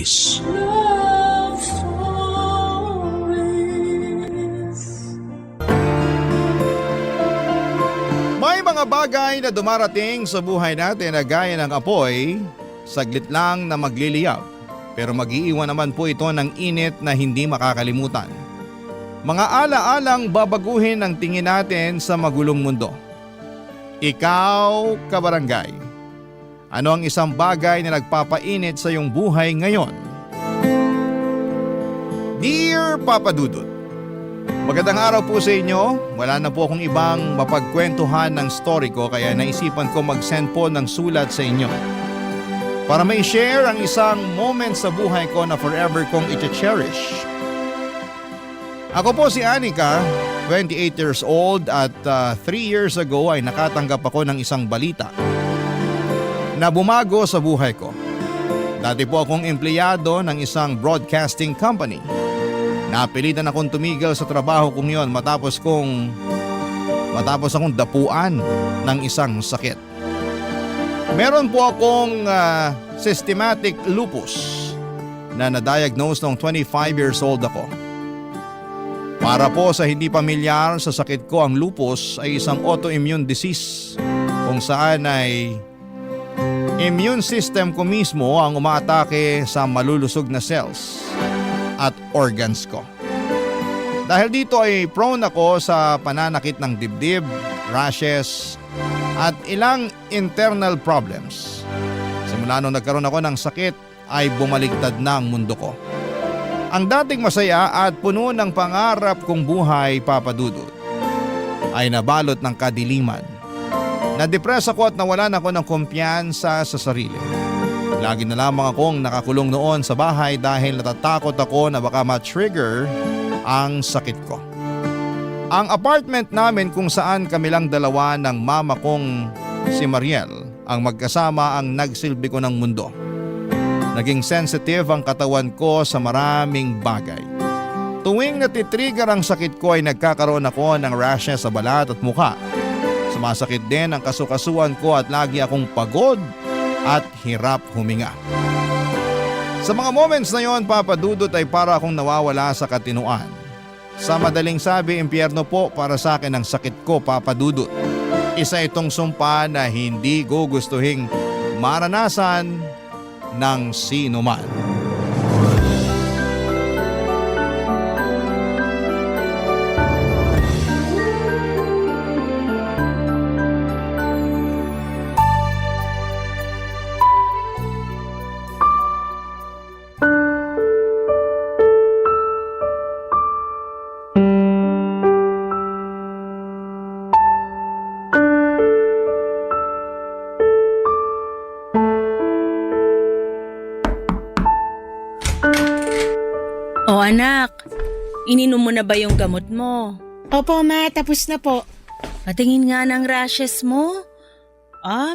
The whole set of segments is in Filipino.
Stories. May mga bagay na dumarating sa buhay natin na gaya ng apoy, saglit lang na magliliyab, pero mag-iiwan naman po ito ng init na hindi makakalimutan. Mga ala-alang babaguhin ang tingin natin sa magulong mundo. Ikaw, kabarangay, ano ang isang bagay na nagpapainit sa iyong buhay ngayon? Dear Papa Dudut, magandang araw po sa inyo. Wala na po akong ibang mapagkwentuhan ng story ko kaya naisipan ko mag-send po ng sulat sa inyo. Para may share ang isang moment sa buhay ko na forever kong i-cherish. Ako po si Anika, 28 years old at 3 years ago ay nakatanggap ako ng isang balita na bumago sa buhay ko. Dati po akong empleyado ng isang broadcasting company. Napilitan akong tumigil sa trabaho kong yon matapos akong dapuan ng isang sakit. Meron po akong systematic lupus na na-diagnose noong 25 years old ako. Para po sa hindi pamilyar sa sakit ko, ang lupus ay isang autoimmune disease kung saan ay immune system ko mismo ang umaatake sa malulusog na cells at organs ko. Dahil dito ay prone ako sa pananakit ng dibdib, rashes at ilang internal problems. Simula nung nagkaroon ako ng sakit ay bumaligtad na ang mundo ko. Ang dating masaya at puno ng pangarap kong buhay, Papa Dudut, ay nabalot ng kadiliman. Na-depress ako at nawalan ako ng kumpiyansa sa sarili. Lagi na lamang akong nakakulong noon sa bahay dahil natatakot ako na baka ma-trigger ang sakit ko. Ang apartment namin kung saan kami lang dalawa ng mama kong si Mariel ang magkasama ang nagsilbi ko ng mundo. Naging sensitive ang katawan ko sa maraming bagay. Tuwing natitrigger ang sakit ko ay nagkakaroon ako ng rashes sa balat at mukha. Sumasakit din ang kasukasuan ko at lagi akong pagod at hirap huminga. Sa mga moments na yon, Papa Dudut, ay para akong nawawala sa katinuan. Sa madaling sabi, impyerno po para sa akin ang sakit ko, Papa Dudut. Isa itong sumpa na hindi gugustuhing maranasan ng sino man. O anak, ininom mo na ba yung gamot mo? Opo, ma. Tapos na po. Patingin nga ng rashes mo.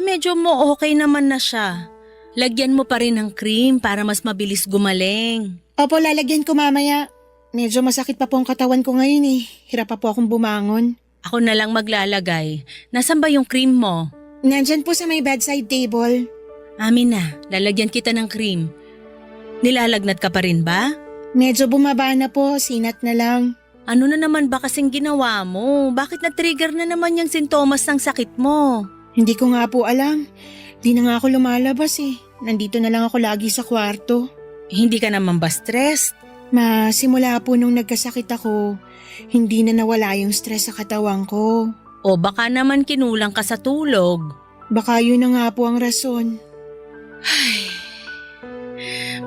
Medyo mo okay naman na siya. Lagyan mo pa rin ng cream para mas mabilis gumaling. Opo, lalagyan ko mamaya. Medyo masakit pa po ang katawan ko ngayon eh. Hirap pa po akong bumangon. Ako na lang maglalagay. Nasaan ba yung cream mo? Nandyan po sa may bedside table. Amin na, lalagyan kita ng cream. Nilalagnat ka pa rin ba? Medyo bumaba na po, sinat na lang. Ano na naman ba kasing ginawa mo? Bakit na-trigger na naman yung sintomas ng sakit mo? Hindi ko nga po alam. Di na nga ako lumalabas eh. Nandito na lang ako lagi sa kwarto. Hindi ka naman ba stressed? Ma, simula po nung nagkasakit ako, hindi na nawala yung stress sa katawan ko. O baka naman kinulang ka sa tulog? Baka yun na nga po ang rason.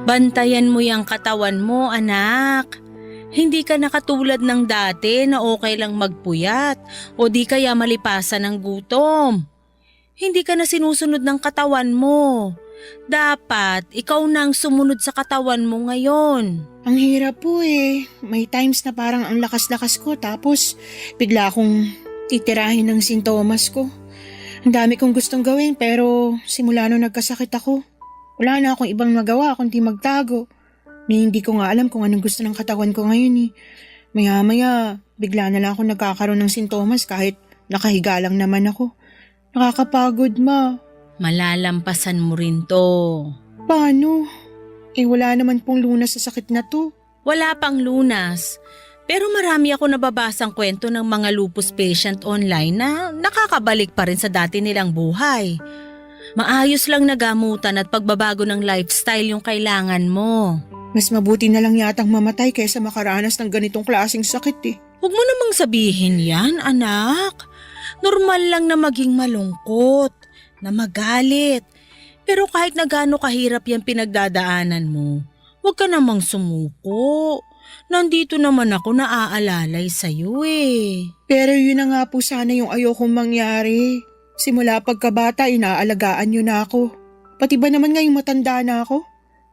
Bantayan mo yung katawan mo, anak. Hindi ka na katulad ng dati na okay lang magpuyat o di kaya malipasan ng gutom. Hindi ka na sinusunod ng katawan mo. Dapat ikaw na ang sumunod sa katawan mo ngayon. Ang hirap po eh. May times na parang ang lakas-lakas ko tapos bigla akong titirahin ng sintomas ko. Ang dami kong gustong gawin pero simula nung nagkasakit ako, wala na akong ibang magawa kundi magtago. Hindi ko nga alam kung anong gusto ng katawan ko ngayon eh. Maya-maya, bigla na lang ako nagkakaroon ng sintomas kahit nakahiga lang naman ako. Nakakapagod, ma. Malalampasan mo rin to. Paano? Wala naman pong lunas sa sakit na to. Wala pang lunas. Pero marami ako nababasang kwento ng mga lupus patient online na nakakabalik pa rin sa dati nilang buhay. Maayos lang na gamutan at pagbabago ng lifestyle yung kailangan mo. Mas mabuti na lang yatang mamatay kaysa makaranas ng ganitong klaseng sakit eh. Huwag mo namang sabihin yan, anak. Normal lang na maging malungkot, na magalit. Pero kahit na gaano kahirap yung pinagdadaanan mo, huwag ka namang sumuko. Nandito naman ako na aalalay sa'yo eh. Pero yun na nga po sana yung ayokong mangyari. Simula pagkabata, inaalagaan nyo na ako. Pati ba naman ngayong matanda na ako?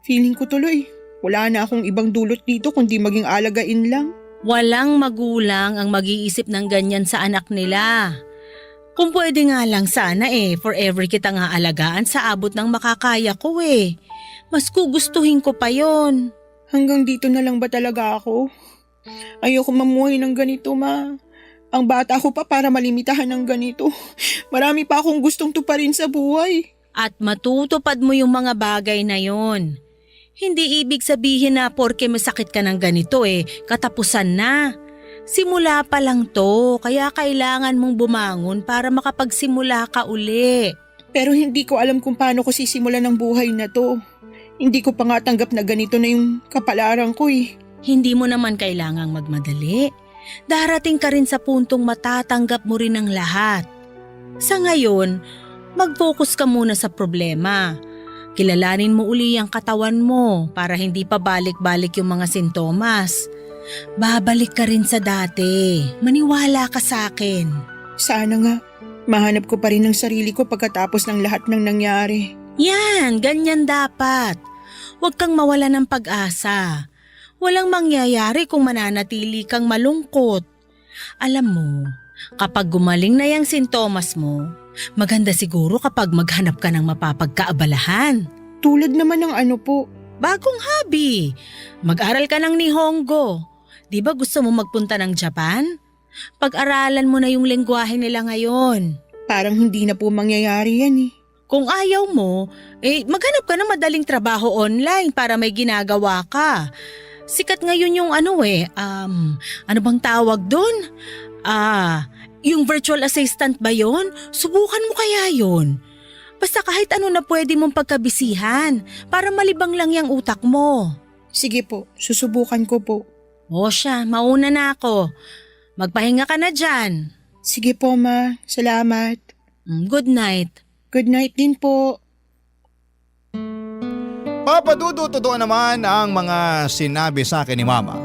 Feeling ko tuloy, wala na akong ibang dulot dito kundi maging alagain lang. Walang magulang ang mag-iisip ng ganyan sa anak nila. Kung pwede nga lang sana forever kita nga alagaan sa abot ng makakaya ko eh. Mas gugustuhin ko pa yon. Hanggang dito na lang ba talaga ako? Ayoko mamuhay ng ganito, ma. Ang bata ko pa para malimitahan ng ganito. Marami pa akong gustong tuparin sa buhay. At matutupad mo yung mga bagay na yon. Hindi ibig sabihin na porke masakit ka ng ganito katapusan na. Simula pa lang to, kaya kailangan mong bumangon para makapagsimula ka uli. Pero hindi ko alam kung paano ko sisimulan ng buhay na to. Hindi ko pa nga tanggap na ganito na yung kapalaran ko eh. Hindi mo naman kailangang magmadali. Darating ka rin sa puntong matatanggap mo rin ang lahat. Sa ngayon, mag-focus ka muna sa problema. Kilalanin mo uli ang katawan mo para hindi pa balik-balik yung mga sintomas. Babalik ka rin sa dati. Maniwala ka sa akin. Sana nga, mahanap ko pa rin ang sarili ko pagkatapos ng lahat ng nangyari. Yan, ganyan dapat. Huwag kang mawala ng pag-asa. Walang mangyayari kung mananatili kang malungkot. Alam mo, kapag gumaling na yung sintomas mo, maganda siguro kapag maghanap ka ng mapapagkaabalahan. Tulad naman ng ano po? Bagong hobby. Mag-aral ka ng Nihongo. Di ba gusto mo magpunta ng Japan? Pag-aralan mo na yung lengguwahe nila ngayon. Parang hindi na po mangyayari yan eh. Kung ayaw mo, maghanap ka ng madaling trabaho online para may ginagawa ka. Sikat ngayon yung ano bang tawag doon? Yung virtual assistant ba yon? Subukan mo kaya yon. Basta kahit ano na pwede mong pagkabisihan para malibang lang yung utak mo. Sige po, susubukan ko po. O siya, mauna na ako. Magpahinga ka na dyan. Sige po ma, salamat. Good night. Good night din po. Papadudo, totoo naman ang mga sinabi sa akin ni Mama.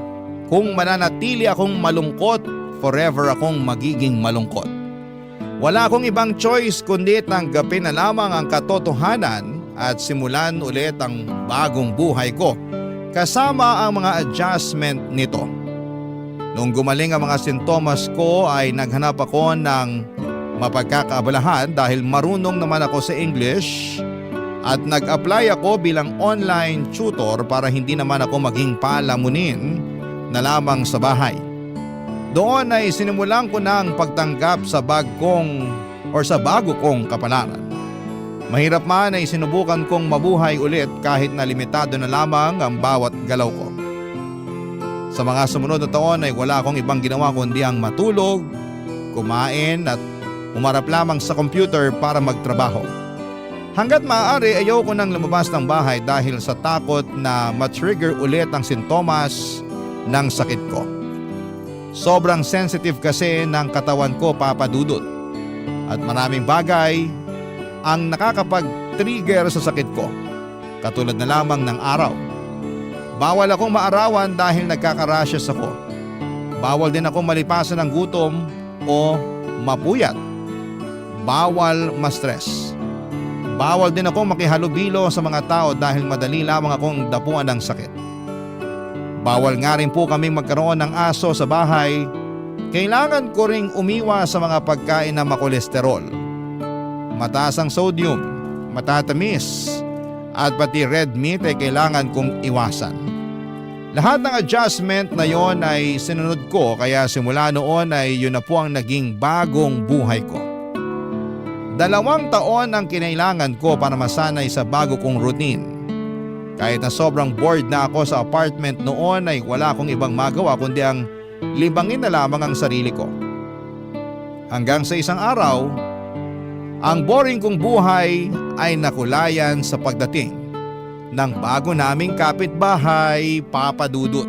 Kung mananatili akong malungkot, forever akong magiging malungkot. Wala akong ibang choice kundi tanggapin na lamang ang katotohanan at simulan ulit ang bagong buhay ko kasama ang mga adjustment nito. Nung gumaling ang mga sintomas ko ay naghanap ako ng mapagkakaabalahan dahil marunong naman ako sa English at nag-apply ako bilang online tutor para hindi naman ako maging palamunin na lamang sa bahay. Doon ay sinimulan ko na ang pagtanggap sa bago kong kapalaran. Mahirap man ay sinubukan kong mabuhay ulit kahit na limitado na lamang ang bawat galaw ko. Sa mga sumunod na taon ay wala akong ibang ginawa kundi ang matulog, kumain at umarap lamang sa computer para magtrabaho. Hanggat maaari ayaw ko nang lumabas ng bahay dahil sa takot na matrigger ulit ang sintomas ng sakit ko. Sobrang sensitive kasi ng katawan ko, Papa Dudut. At maraming bagay ang nakakapag-trigger sa sakit ko. Katulad na lamang ng araw. Bawal akong maarawan dahil nagkaka-rashes ako. Bawal din akong malipasan ng gutom o mapuyat. Bawal ma-stress. Bawal din akong makihalubilo sa mga tao dahil madali lamang akong dapuan ng sakit. Bawal nga rin po kaming magkaroon ng aso sa bahay. Kailangan ko ring umiwas sa mga pagkain na makolesterol. Mataas ang sodium, matatamis, at pati red meat ay kailangan kong iwasan. Lahat ng adjustment na yon ay sinunod ko kaya simula noon ay yun na po ang naging bagong buhay ko. 2 taon ang kinailangan ko para masanay sa bago kong routine. Kahit na sobrang bored na ako sa apartment noon ay wala akong ibang magawa kundi ang libangin na lamang ang sarili ko. Hanggang sa isang araw, ang boring kong buhay ay nakulayan sa pagdating ng bago naming kapitbahay, Papa Dudut.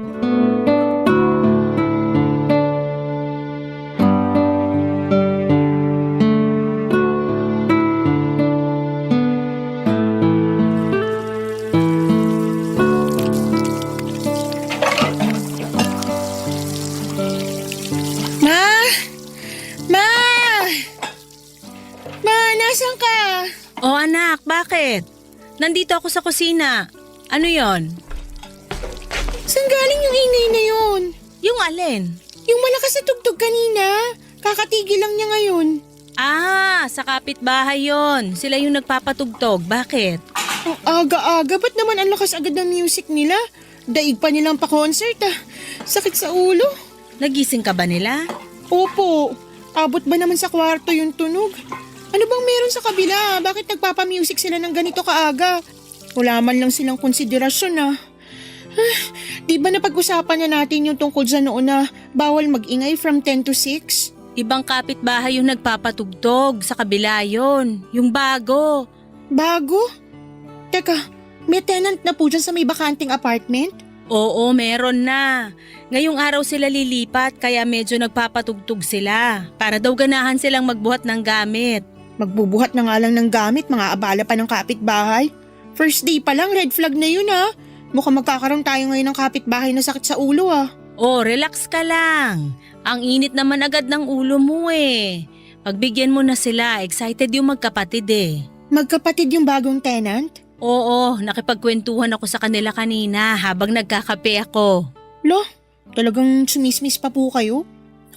Ma! Ma! Ma, nasan ka? O anak, bakit? Nandito ako sa kusina. Ano yon? Saan galing yung ingay na yun? Yung alin? Yung malakas na tugtog kanina. Kakatigil lang niya ngayon. Ah, sa kapitbahay yon. Sila yung nagpapatugtog. Bakit? Ang aga-aga, ba't naman ang lakas agad ng music nila? Daig pa nilang pa-concert ah. Sakit sa ulo. Nagising ka ba nila? Opo, abot ba naman sa kwarto yung tunog? Ano bang meron sa kabila? Bakit nagpapa-music sila ng ganito kaaga? Wala man lang silang konsiderasyon ah. Di ba napag-usapan na natin yung tungkol sa noon na bawal mag-ingay from 10 to 6? Ibang kapitbahay yung nagpapatugtog. Sa kabila yon. Yung bago. Bago? Teka, may tenant na po dyan sa may bakanting apartment? Oo, meron na. Ngayong araw sila lilipat kaya medyo nagpapatugtog sila. Para daw ganahan silang magbuhat ng gamit. Magbubuhat na nga lang ng gamit, mga abala pa ng kapitbahay. First day pa lang, red flag na yun ah. Mukhang magkakaroon tayo ngayon ng kapitbahay na sakit sa ulo ah. Oh, relax ka lang. Ang init naman agad ng ulo mo eh. Pagbigyan mo na sila, excited yung magkapatid eh. Magkapatid yung bagong tenant? Oo, nakipagkwentuhan ako sa kanila kanina habang nagkakape ako. Lo, talagang sumismis pa po kayo?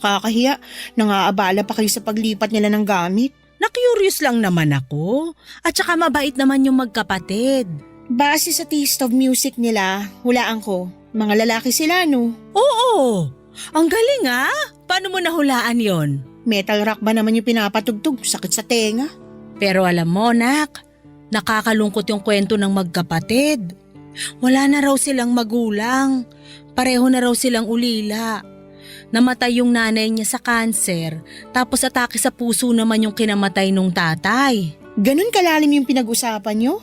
Nakakahiya, nangaabala pa kayo sa paglipat nila ng gamit. Na-curious lang naman ako. At saka mabait naman yung magkapatid. Base sa taste of music nila, hulaan ko. Mga lalaki sila no? Oo, ang galing ah. Paano mo nahulaan yon? Metal rock ba naman yung pinapatugtog? Sakit sa tenga. Pero alam mo, nak, nakakalungkot yung kwento ng magkapatid. Wala na raw silang magulang. Pareho na raw silang ulila. Namatay yung nanay niya sa kanser, tapos atake sa puso naman yung kinamatay nung tatay. Ganun kalalim yung pinag-usapan nyo?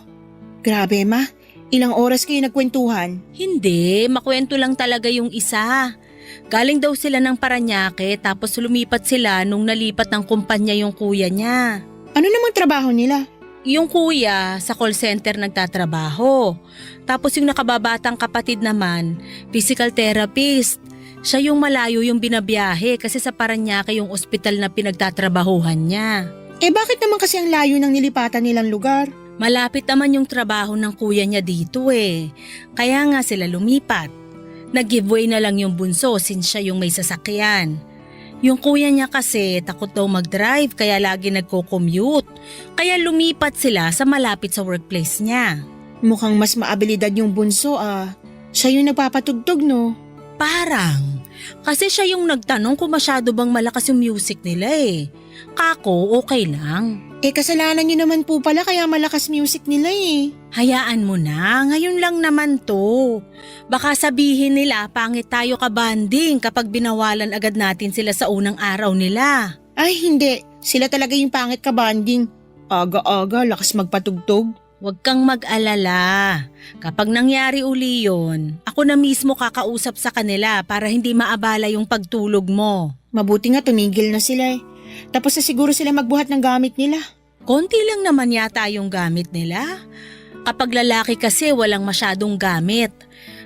Grabe ma, ilang oras kayo nagkwentuhan? Hindi, makwento lang talaga yung isa. Galing daw sila ng Paranaque tapos lumipat sila nung nalipat ng kumpanya yung kuya niya. Ano namang trabaho nila? Yung kuya sa call center nagtatrabaho. Tapos yung nakababatang kapatid naman, physical therapist. Siya yung malayo yung binabiyahe kasi sa Paranaque yung ospital na pinagtatrabahuhan niya. Eh bakit naman kasi ang layo ng nilipatan nilang lugar? Malapit naman yung trabaho ng kuya niya dito eh. Kaya nga sila lumipat. Nag-giveaway na lang yung bunso since siya yung may sasakyan. Yung kuya niya kasi takot daw mag-drive kaya lagi nagko-commute. Kaya lumipat sila sa malapit sa workplace niya. Mukhang mas maabilidad yung bunso ah. Siya yung nagpapatugtog no? Parang. Kasi siya yung nagtanong kung masyado bang malakas yung music nila eh. Kako, okay lang. Eh kasalanan nyo naman po pala kaya malakas music nila eh. Hayaan mo na, ngayon lang naman to. Baka sabihin nila pangit tayo kabanding kapag binawalan agad natin sila sa unang araw nila. Ay hindi, sila talaga yung pangit kabanding. Aga-aga, lakas magpatugtog. Huwag kang mag-alala. Kapag nangyari uli yun, ako na mismo kakausap sa kanila para hindi maabala yung pagtulog mo. Mabuti nga tumigil na sila eh. Tapos na siguro sila magbuhat ng gamit nila. Konti lang naman yata yung gamit nila. Kapag lalaki kasi walang masyadong gamit.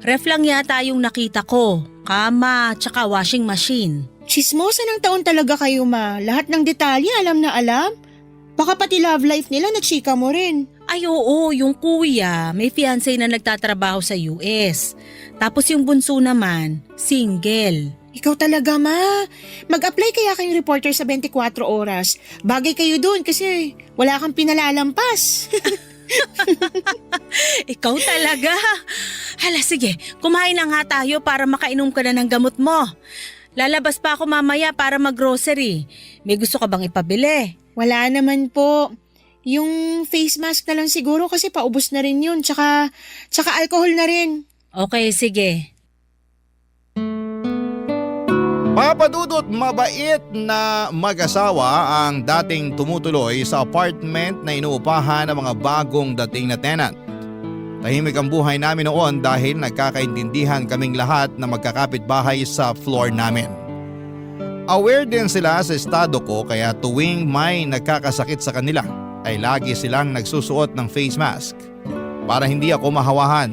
Ref lang yata yung nakita ko, kama, tsaka washing machine. Chismosa ng taon talaga kayo ma. Lahat ng detalye alam na alam. Baka pati love life nila nagchika mo rin. Ay oo, yung kuya may fiancé na nagtatrabaho sa US. Tapos yung bunso naman, single. Ikaw talaga ma. Mag-apply kaya kayong reporter sa 24 oras. Bagay kayo doon kasi wala kang pinalalampas. Ikaw talaga. Hala sige, kumain na nga tayo para makainom ka na ng gamot mo. Lalabas pa ako mamaya para mag-grocery. May gusto ka bang ipabili? Wala naman po. Yung face mask na lang siguro kasi paubos na rin yun. Tsaka alcohol na rin. Okay, sige. Papa Dudut, mabait na mag-asawa ang dating tumutuloy sa apartment na inuupahan ng mga bagong dating na tenant. Tahimik ang buhay namin noon dahil nagkakaintindihan kaming lahat na magkakapit-bahay sa floor namin. Aware din sila sa estado ko kaya tuwing may nagkakasakit sa kanila ay lagi silang nagsusuot ng face mask para hindi ako mahawahan.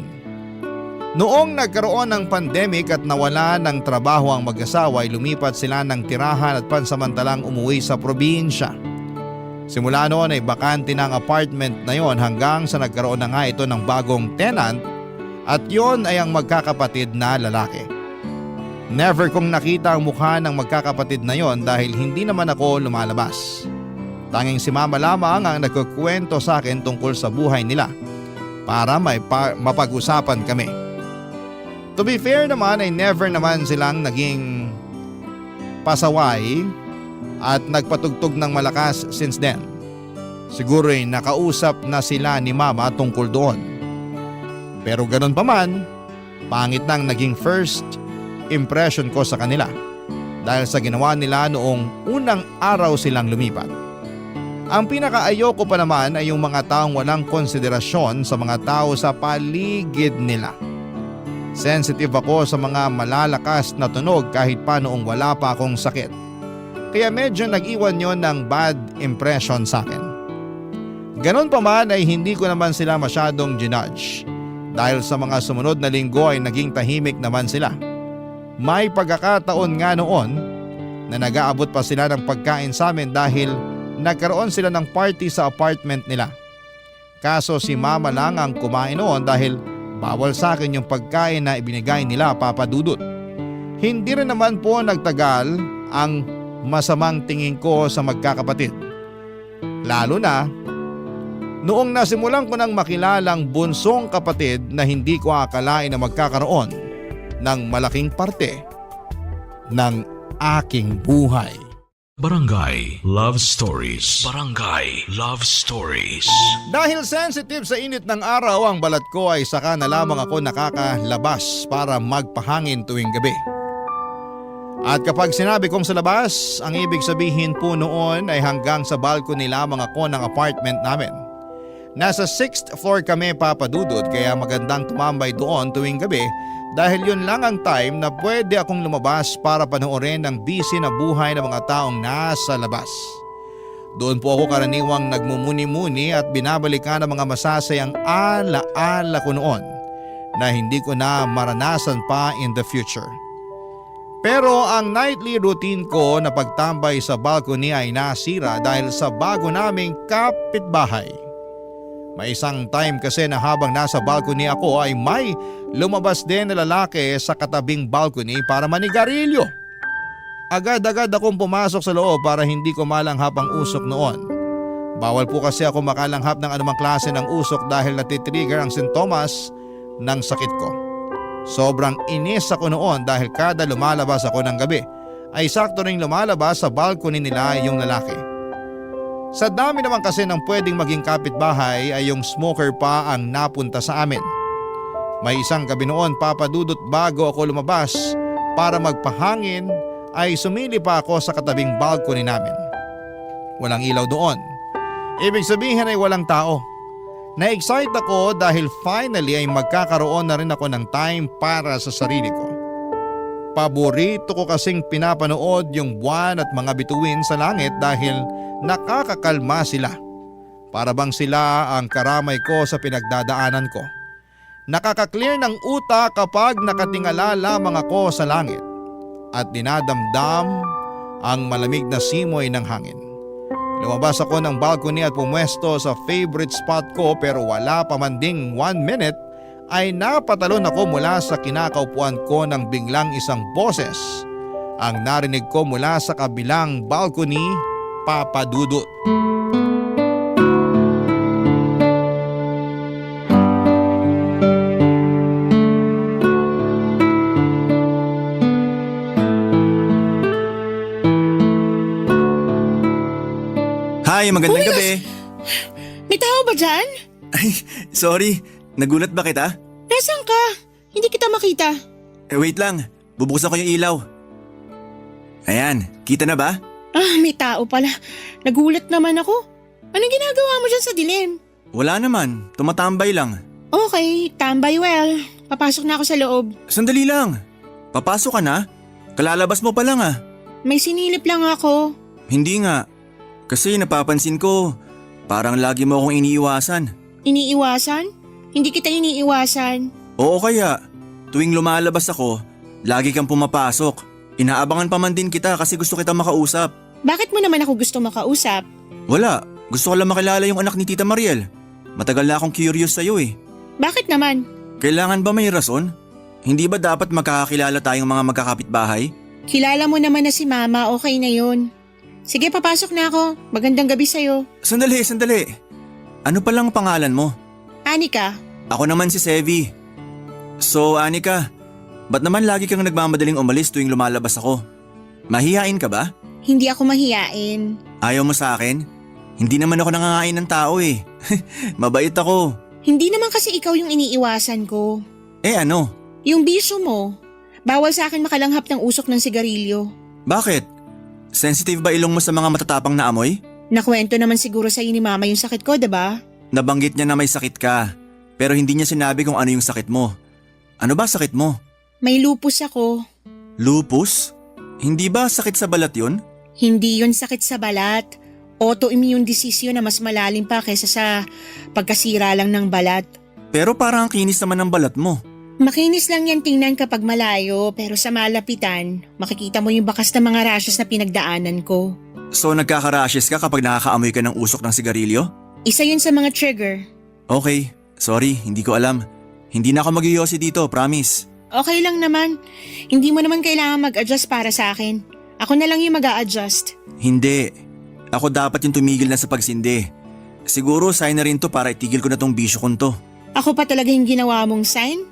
Noong nagkaroon ng pandemic at nawala ng trabaho ang mag-asawa ay lumipat sila ng tirahan at pansamantalang umuwi sa probinsya. Simula noon ay bakante ng apartment na yon hanggang sa nagkaroon na nga ito ng bagong tenant at yon ay ang magkakapatid na lalaki. Never kong nakita ang mukha ng magkakapatid na yon dahil hindi naman ako lumalabas. Tanging si mama lamang ang nagkukwento sa akin tungkol sa buhay nila para mapag-usapan kami. To be fair naman ay never naman silang naging pasaway at nagpatugtog ng malakas since then. Siguro ay nakausap na sila ni mama tungkol doon. Pero ganun pa man, pangit nang naging first impression ko sa kanila dahil sa ginawa nila noong unang araw silang lumipat. Ang pinakaayoko pa naman ay yung mga taong walang konsiderasyon sa mga tao sa paligid nila. Sensitive ako sa mga malalakas na tunog kahit pa noong wala pa akong sakit. Kaya medyo nag-iwan yon ng bad impression sa akin. Ganon pa man ay hindi ko naman sila masyadong ginudge. Dahil sa mga sumunod na linggo ay naging tahimik naman sila. May pagkakataon nga noon na nag-aabot pa sila ng pagkain sa amin dahil nagkaroon sila ng party sa apartment nila. Kaso si mama lang ang kumain noon dahil bawal sa akin yung pagkain na ibinigay nila, Papa Dudut. Hindi rin naman po nagtagal ang masamang tingin ko sa magkakapatid. Lalo na noong nasimulan ko nang makilalang bunsong kapatid na hindi ko akalain na magkakaroon ng malaking parte ng aking buhay. Barangay Love Stories. Barangay Love Stories. Dahil sensitive sa init ng araw ang balat ko ay saka na lamang ako nakakalabas para magpahangin tuwing gabi. At kapag sinabi kong sa labas, ang ibig sabihin po noon ay hanggang sa balcony lamang ako ng apartment namin. Nasa 6th floor kami, Papa Dudut, kaya magandang tumambay doon tuwing gabi dahil yun lang ang time na pwede akong lumabas para panoorin ang busy na buhay ng mga taong nasa labas. Doon po ako karaniwang nagmumuni-muni at binabalikan ang mga masasayang ala-ala ko noon na hindi ko na maranasan pa in the future. Pero ang nightly routine ko na pagtambay sa balcony ay nasira dahil sa bago naming kapitbahay. May isang time kasi na habang nasa balcony ako ay may lumabas din na lalaki sa katabing balcony para manigarilyo. Agad-agad akong pumasok sa loob para hindi ko malanghap ang usok noon. Bawal po kasi ako makalanghap ng anumang klase ng usok dahil natitrigger ang sintomas ng sakit ko. Sobrang inis ako noon dahil kada lumalabas ako ng gabi ay sakto ring lumalabas sa balcony nila yung lalaki. Sa dami naman kasi ng pwedeng maging kapitbahay ay yung smoker pa ang napunta sa amin. May isang gabi noon, Papa Dudut, bago ako lumabas para magpahangin ay sumili pa ako sa katabing balcony namin. Walang ilaw doon. Ibig sabihin ay walang tao. Na-excite ako dahil finally ay magkakaroon na rin ako ng time para sa sarili ko. Paborito ko kasing pinapanood yung buwan at mga bituin sa langit dahil nakakakalma sila. Para bang sila ang karamay ko sa pinagdadaanan ko. Nakaka-clear ng utak kapag nakatingala lamang ako sa langit at dinadamdam ang malamig na simoy ng hangin. Lumabas ako ng balcony at pumwesto sa favorite spot ko pero wala pa man ding 1 minute ay napatalon ako mula sa kinakaupuan ko ng biglang isang boses ang narinig ko mula sa kabilang balcony, Papa Dudut. Hi, magandang gabi. May tao ba dyan? Ay, sorry. Nagulat ba kita? Nasaan ka? Hindi kita makita. Wait lang. Bubuksan ko yung ilaw. Ayan, kita na ba? May tao pala. Nagulat naman ako. Anong ginagawa mo dyan sa dilim? Wala naman. Tumatambay lang. Okay, tambay well. Papasok na ako sa loob. Sandali lang. Papasok ka na? Kalalabas mo pa lang ah. May sinilip lang ako. Hindi nga. Kasi napapansin ko, parang lagi mo akong iniiwasan. Iniiwasan? Hindi kita iniiwasan. Oo kaya, tuwing lumalabas ako, lagi kang pumapasok. Inaabangan pa man din kita kasi gusto kita makausap. Bakit mo naman ako gusto makausap? Wala, gusto ko lang makilala yung anak ni Tita Mariel. Matagal na akong curious sa'yo eh. Bakit naman? Kailangan ba may rason? Hindi ba dapat magkakakilala tayong mga magkakapitbahay? Kilala mo naman na si Mama, okay na yun. Sige, papasok na ako. Magandang gabi sa'yo. Sandali. Ano palang pangalan mo? Anika, Ako naman si Sevi. So Anika, ba't naman lagi kang nagmamadaling umalis tuwing lumalabas ako? Mahihain ka ba? hindi ako mahiyain. Ayaw mo sa akin? Hindi naman ako nangangain ng tao eh. Mabait ako. Hindi naman kasi ikaw yung iniiwasan ko. Eh ano? Yung bisyo mo. Bawal sa akin makalanghap ng usok ng sigarilyo. Bakit? Sensitive ba ilong mo sa mga matatapang na amoy? Nakwento naman siguro sa'yo ni Mama yung sakit ko, diba? Nabanggit niya na may sakit ka, pero hindi niya sinabi kung ano yung sakit mo. Ano ba sakit mo? May lupus ako. Lupus? Hindi ba sakit sa balat yun? Hindi yun sakit sa balat. Autoimmune disease yun na mas malalim pa kaysa sa pagkasira lang ng balat. Pero parang ang kinis naman ng balat mo. Makinis lang yan tingnan kapag malayo, pero sa malapitan, makikita mo yung bakas ng mga rashes na pinagdaanan ko. So nagkaka-rashes ka kapag nakakaamoy ka ng usok ng sigarilyo? Isa yun sa mga trigger. Okay, sorry, hindi ko alam. Hindi na ako magyoyosi dito, promise. Okay lang naman. Hindi mo naman kailangan mag-adjust para sa akin. Ako na lang yung mag-a-adjust. Hindi. Ako dapat yung tumigil na sa pagsindi. Siguro sign na rin to para itigil ko na tong bisyo kong to. Ako pa talaga yung ginawa mong sign?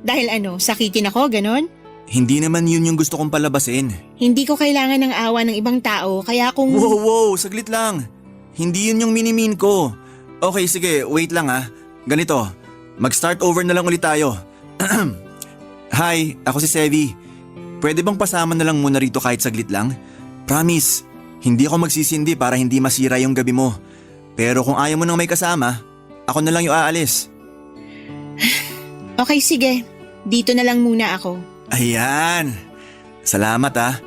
Dahil ano, sakitin ako, ganon? Hindi naman yun yung gusto kong palabasin. Hindi ko kailangan ng awa ng ibang tao, kaya kung… Wow, saglit lang. Hindi yun yung minimin ko. Okay, sige, wait lang ah. Ganito, mag-start over na lang ulit tayo. Hi, ako si Sevi. Pwede bang pasama na lang muna rito kahit saglit lang? Promise, hindi ako magsisindi para hindi masira yung gabi mo. Pero kung ayaw mo nang may kasama, ako na lang yung aalis. Okay, sige. Dito na lang muna ako. Ayan. Salamat ah.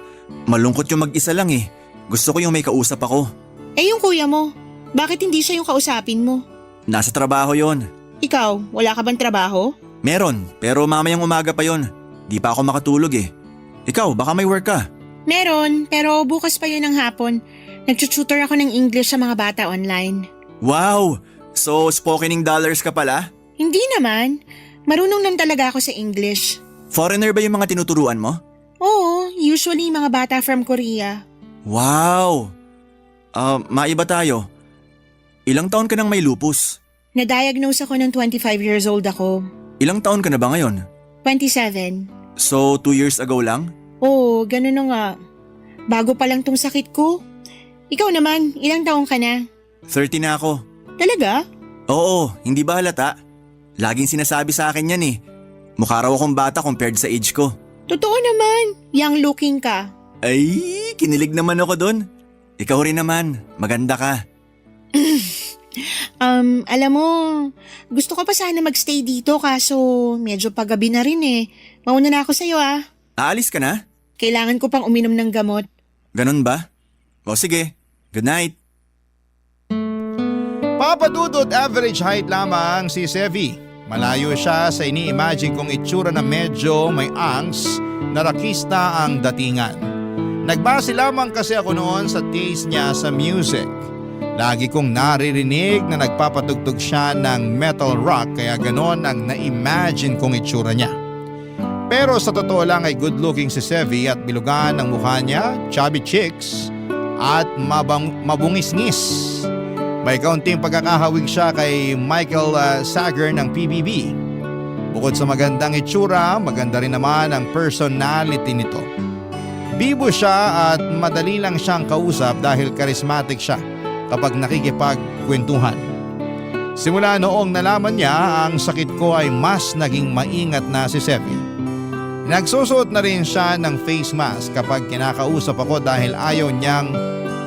Malungkot yung mag-isa lang eh. Gusto ko yung may kausap ako. Eh yung kuya mo, bakit hindi siya yung kausapin mo? Nasa trabaho yon. Ikaw, wala ka bang trabaho? Meron, pero mamayang umaga pa yon. Di pa ako makatulog eh. Ikaw, baka may work ka. Meron, pero bukas pa yun ng hapon. Nagtututor ako ng English sa mga bata online. Wow! So spokening dollars ka pala? Hindi naman. Marunong lang talaga ako sa English. Foreigner ba yung mga tinuturuan mo? Oo, usually mga bata from Korea. Wow! Maiba tayo. Ilang taon ka nang may lupus? Na-diagnose ako ng 25 years old ako. Ilang taon ka na ba ngayon? 27. So 2 years ago lang? Oo, ganun na nga. Bago pa lang tong sakit ko. Ikaw naman, ilang taong ka na? 30 na ako. Talaga? Oo, hindi ba halata? Laging sinasabi sa akin yan eh. Mukha raw akong bata compared sa age ko. Totoo naman, young looking ka. Ay, kinilig naman ako dun. Ikaw rin naman, maganda ka. Alam mo, gusto ko pa sana magstay dito kaso medyo paggabi na rin eh. Mauna na ako sa'yo ah. Aalis ka na? Kailangan ko pang uminom ng gamot. Ganun ba? O sige, good night. Papadudod average height lamang si Sevi. Malayo siya sa ini-imagine kong itsura na medyo may angst na rakista ang datingan. Nagbase lamang kasi ako noon sa taste niya sa music. Lagi kong naririnig na nagpapatugtog siya ng metal rock kaya ganon ang na-imagine kong itsura niya. Pero sa totoo lang ay good looking si Sevi at bilugan ng mukha niya, chubby cheeks at mabungis-ngis. May kaunting pagkakahawig siya kay Michael Sager ng PBB. Bukod sa magandang itsura, maganda rin naman ang personality nito. Bibo siya at madali lang siyang kausap dahil charismatic siya kapag nakikipagkwentuhan. Simula noong nalaman niya ang sakit ko ay mas naging maingat na si Sevi. Nagsusuot na rin siya ng face mask kapag kinakausap ako dahil ayaw niyang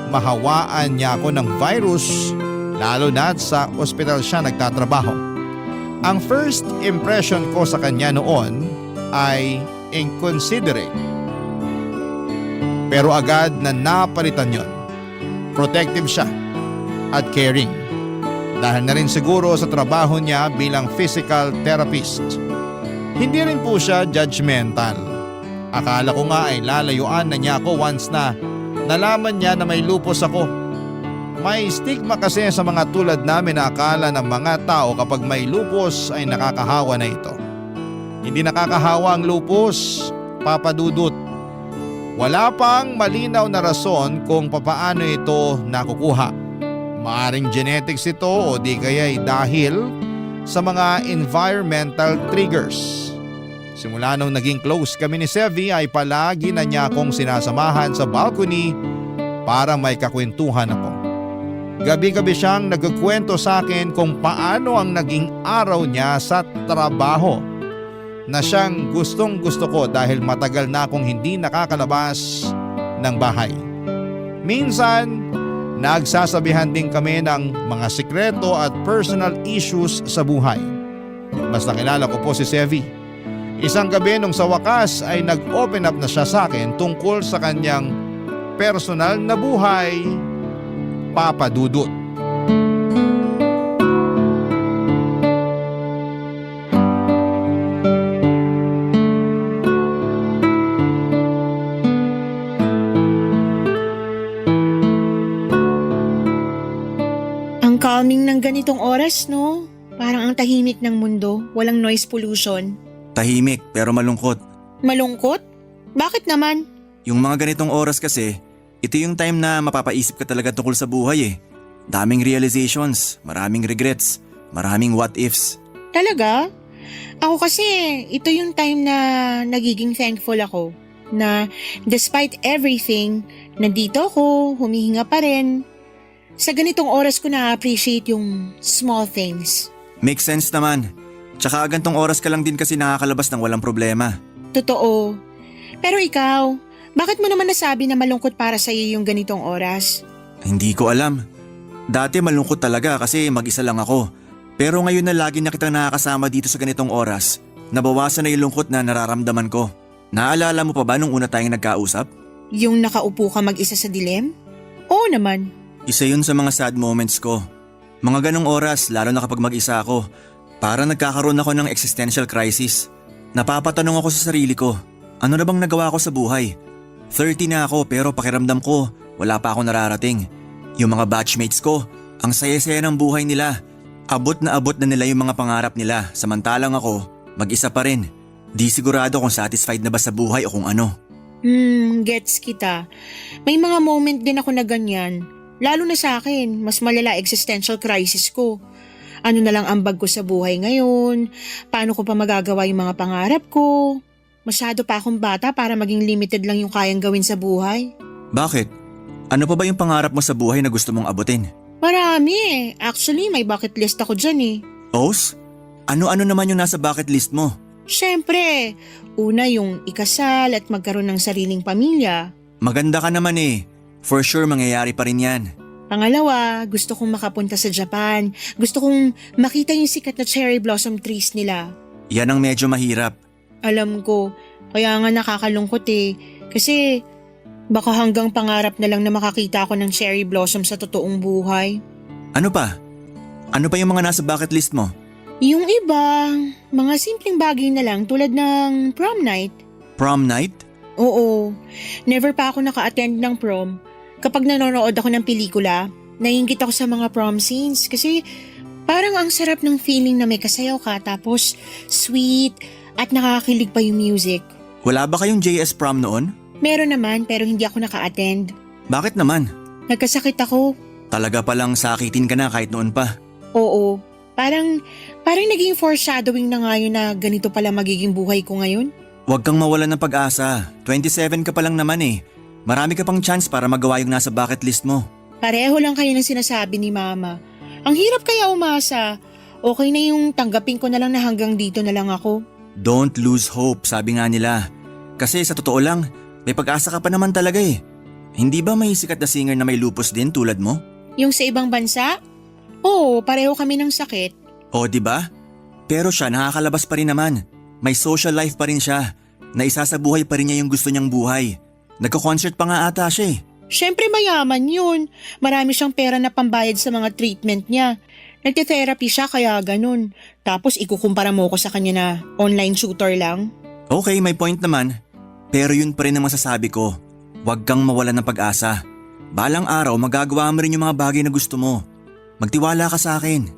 mahawaan niya ako ng virus, lalo na't sa ospital siya nagtatrabaho. Ang first impression ko sa kanya noon ay inconsiderate. Pero agad na napalitan yon. Protective siya at caring. Dahil na rin siguro sa trabaho niya bilang physical therapist. Hindi rin po siya judgmental. Akala ko nga ay lalayuan na niya ako once na nalaman niya na may lupus ako. May stigma kasi sa mga tulad namin na akala ng mga tao kapag may lupus ay nakakahawa na ito. Hindi nakakahawa ang lupus, Papa Dudut. Wala pang malinaw na rason kung papaano ito nakukuha. Maaring genetics ito o di kaya'y dahil sa mga environmental triggers. Simula nung naging close kami ni Sevi ay palagi na niya akong sinasamahan sa balcony para may kakwentuhan ako. Gabi-gabi siyang nagkukwento sa akin kung paano ang naging araw niya sa trabaho na siyang gustong gusto ko dahil matagal na akong hindi nakakalabas ng bahay. Minsan, nagsasabihan din kami ng mga sikreto at personal issues sa buhay. Mas nakilala ko po si Sevi. Isang gabi nung sa wakas ay nag-open up na siya sa akin tungkol sa kanyang personal na buhay, Papa Dudut. Ang calming ng ganitong oras, no? Parang ang tahimik ng mundo, walang noise pollution. Tahimik pero malungkot. Malungkot? Bakit naman? Yung mga ganitong oras kasi, ito yung time na mapapaisip ka talaga tungkol sa buhay eh. Daming realizations, maraming regrets, maraming what ifs. Talaga? Ako kasi, ito yung time na nagiging thankful ako. Na despite everything, nandito ako, humihinga pa rin. Sa ganitong oras ko na-appreciate yung small things. Makes sense naman. Tsaka gantong oras ka lang din kasi nakakalabas ng walang problema. Totoo. Pero ikaw, bakit mo naman nasabi na malungkot para sa iyo yung ganitong oras? Hindi ko alam. Dati malungkot talaga kasi mag-isa lang ako. Pero ngayon na lagi na kitang nakakasama dito sa ganitong oras, nabawasan na yung lungkot na nararamdaman ko. Naalala mo pa ba nung una tayong nagkausap? Yung nakaupo ka mag-isa sa dilim? Oo naman. Isa yun sa mga sad moments ko. Mga ganong oras, lalo na kapag mag-isa ako, para nagkakaroon ako ng existential crisis. Napapatanong ako sa sarili ko, ano na bang nagawa ko sa buhay? 30 na ako pero pakiramdam ko, wala pa ako nararating. Yung mga batchmates ko, ang saya-saya ng buhay nila. Abot na nila yung mga pangarap nila, samantalang ako, mag-isa pa rin. Di sigurado kung satisfied na ba sa buhay o kung ano. Gets kita. May mga moment din ako na ganyan. Lalo na sa akin, mas malala existential crisis ko. Ano na lang ambag ko sa buhay ngayon? Paano ko pa magagawa yung mga pangarap ko? Masyado pa akong bata para maging limited lang yung kayang gawin sa buhay. Bakit? Ano pa ba yung pangarap mo sa buhay na gusto mong abutin? Marami eh. Actually, may bucket list ako dyan eh. Os? Ano-ano naman yung nasa bucket list mo? Siyempre, una yung ikasal at magkaroon ng sariling pamilya. Maganda ka naman eh. For sure mangyayari pa rin yan. Pangalawa, gusto kong makapunta sa Japan. Gusto kong makita yung sikat na cherry blossom trees nila. Yan ang medyo mahirap. Alam ko, kaya nga nakakalungkot eh. Kasi baka hanggang pangarap na lang na makakita ako ng cherry blossom sa totoong buhay. Ano pa? Ano pa yung mga nasa bucket list mo? Yung iba, mga simpleng bagay na lang tulad ng prom night. Prom night? Oo, never pa ako naka-attend ng prom. Kapag nanonood ako ng pelikula, naiinggit ako sa mga prom scenes kasi parang ang sarap ng feeling na may kasayaw ka tapos sweet at nakakakilig pa yung music. Wala ba kayong JS prom noon? Meron naman pero hindi ako naka-attend. Bakit naman? Nagkasakit ako. Talaga palang sakitin ka na kahit noon pa. Oo, parang naging foreshadowing na nga yun na ganito pala magiging buhay ko ngayon. Huwag kang mawalan ng pag-asa. 27 ka pa lang naman eh. Marami ka pang chance para magawa yung nasa bucket list mo. Pareho lang kayo ng sinasabi ni Mama. Ang hirap kaya umasa. Okay na yung tanggapin ko na lang na hanggang dito na lang ako. Don't lose hope, sabi nga nila. Kasi sa totoo lang, may pag-asa ka pa naman talaga eh. Hindi ba may sikat na singer na may lupus din tulad mo? Yung sa ibang bansa? Oo, pareho kami ng sakit. O di ba? Pero siya nakakalabas pa rin naman. May social life pa rin siya. Naisasabuhay pa rin niya yung gusto niyang buhay. Nagko-concert pa nga ata siya eh. Siyempre mayaman yun. Marami siyang pera na pambayad sa mga treatment niya. Nagte-therapy siya kaya ganun. Tapos ikukumpara mo ko sa kanya na online shooter lang. Okay, may point naman. Pero yun pa rin ang masasabi ko. Huwag kang mawalan ng pag-asa. Balang araw magagawa mo rin yung mga bagay na gusto mo. Magtiwala ka sa akin.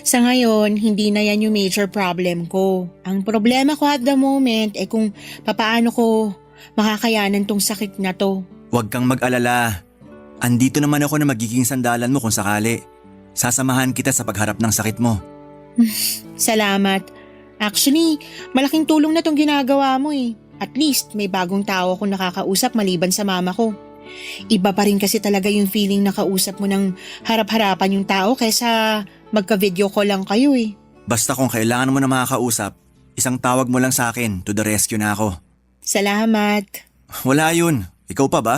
Sa ngayon, hindi na yan yung major problem ko. Ang problema ko at the moment ay kung papaano ko makakayanan tong sakit na to. Huwag kang mag-alala. Andito naman ako na magiging sandalan mo kung sakali. Sasamahan kita sa pagharap ng sakit mo. Salamat. Actually, malaking tulong na tong ginagawa mo eh. At least may bagong tao akong nakakausap maliban sa mama ko. Iba pa rin kasi talaga yung feeling na kausap mo ng harap-harapan yung tao kaysa magka-video call lang kayo eh. Basta kung kailangan mo na makakausap, isang tawag mo lang sa akin, to the rescue na ako. Salamat. Wala yun. Ikaw pa ba?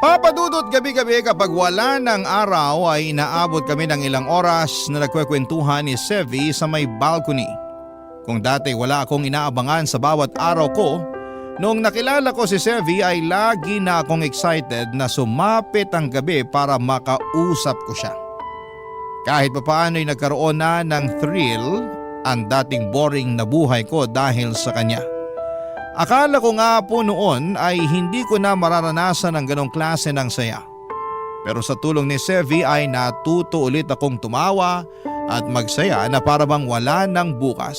Papadudot gabi-gabi kapag wala ng araw ay inaabot kami ng ilang oras na nagkwekwentuhan ni Sevi sa may balcony. Kung dati wala akong inaabangan sa bawat araw ko, noong nakilala ko si Sevi ay lagi na akong excited na sumapit ang gabi para makausap ko siya. Kahit papaano ay nagkaroon na ng thrill ang dating boring na buhay ko dahil sa kanya. Akala ko nga po noon ay hindi ko na mararanasan ang ganong klase ng saya. Pero sa tulong ni Sevi ay natuto ulit akong tumawa at magsaya na para bang wala ng bukas.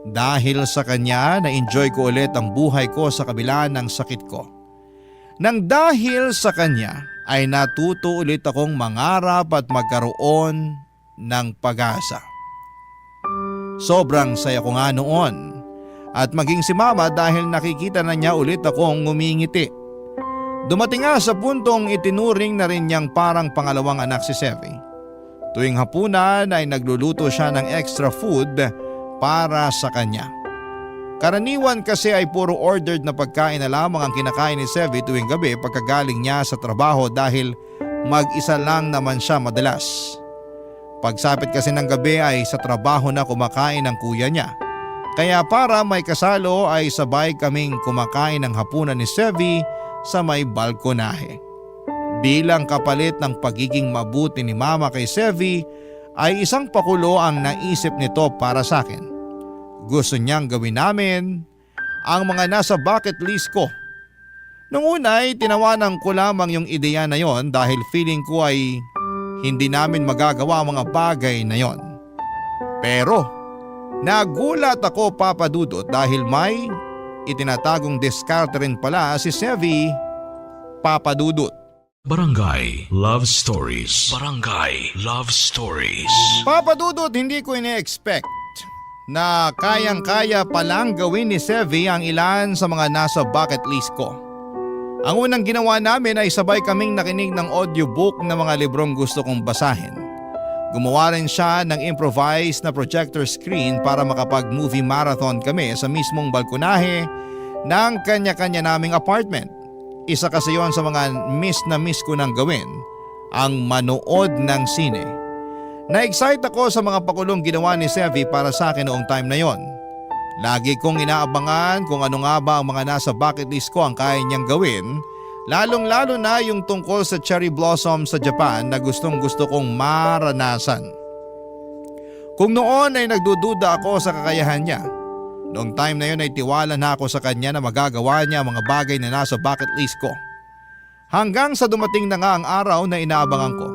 Dahil sa kanya na-enjoy ko ulit ang buhay ko sa kabila ng sakit ko. Nang dahil sa kanya ay natuto ulit akong mangarap at magkaroon ng pag-asa. Sobrang saya ko nga noon. At maging si mama dahil nakikita na niya ulit akong ngumingiti. Dumating nga sa puntong itinuring na rin niyang parang pangalawang anak si Sevi. Tuwing hapunan ay nagluluto siya ng extra food para sa kanya. Karaniwan kasi ay puro ordered na pagkain na lamang ang kinakain ni Sevi tuwing gabi pagkagaling niya sa trabaho dahil mag-isa lang naman siya madalas. Pagsapit kasi ng gabi ay sa trabaho na kumakain ng kuya niya. Kaya para may kasalo ay sabay kaming kumakain ng hapunan ni Sevi sa may balkonahe. Bilang kapalit ng pagiging mabuti ni mama kay Sevi ay isang pakulo ang naisip nito para sa akin. Gusto niyang gawin namin ang mga nasa bucket list ko. Nung una ay tinawanan ko lamang yung ideya na yon dahil feeling ko ay hindi namin magagawa ang mga bagay na yon. Pero nagulat ako papadudot dahil may itinatagong diskarte rin pala si Sevi papadudot. Barangay Love Stories. Barangay Love Stories. Papadudot, hindi ko ine-expect na kayang-kaya palang gawin ni Sevi ang ilan sa mga nasa bucket list ko. Ang unang ginawa namin ay sabay kaming nakinig ng audiobook ng mga librong gusto kong basahin. Gumawa rin siya ng improvised na projector screen para makapag-movie marathon kami sa mismong balkonahe ng kanya-kanya naming apartment. Isa kasi yon sa mga miss ko nang gawin, ang manood ng sine. Na-excite ako sa mga pakulong ginawa ni Sevi para sa akin noong time na yon. Lagi kong inaabangan kung ano nga ba ang mga nasa bucket list ko ang kaya niyang gawin, lalong-lalo na yung tungkol sa cherry blossom sa Japan na gustong-gusto kong maranasan. Kung noon ay nagdududa ako sa kakayahan niya, noong time na yun ay tiwala na ako sa kanya na magagawa niya ang mga bagay na nasa bucket list ko. Hanggang sa dumating na nga ang araw na inaabangan ko.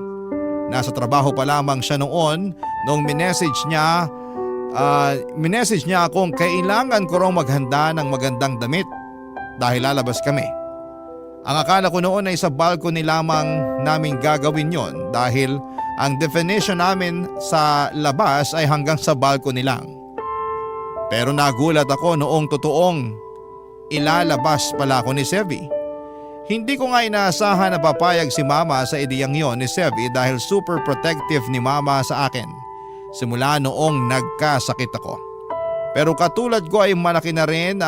Nasa trabaho pa lamang siya noon nung minessage niya akong kailangan ko raw maghanda ng magandang damit dahil lalabas kami. Ang akala ko noon ay sa balcony lamang namin gagawin yon dahil ang definition namin sa labas ay hanggang sa balcony lang. Pero nagulat ako noong totoong ilalabas pala ako ni Sevi. Hindi ko nga inaasahan na papayag si mama sa ideyang yon ni Sevi dahil super protective ni mama sa akin simula noong nagkasakit ako. Pero katulad ko ay malaki na rin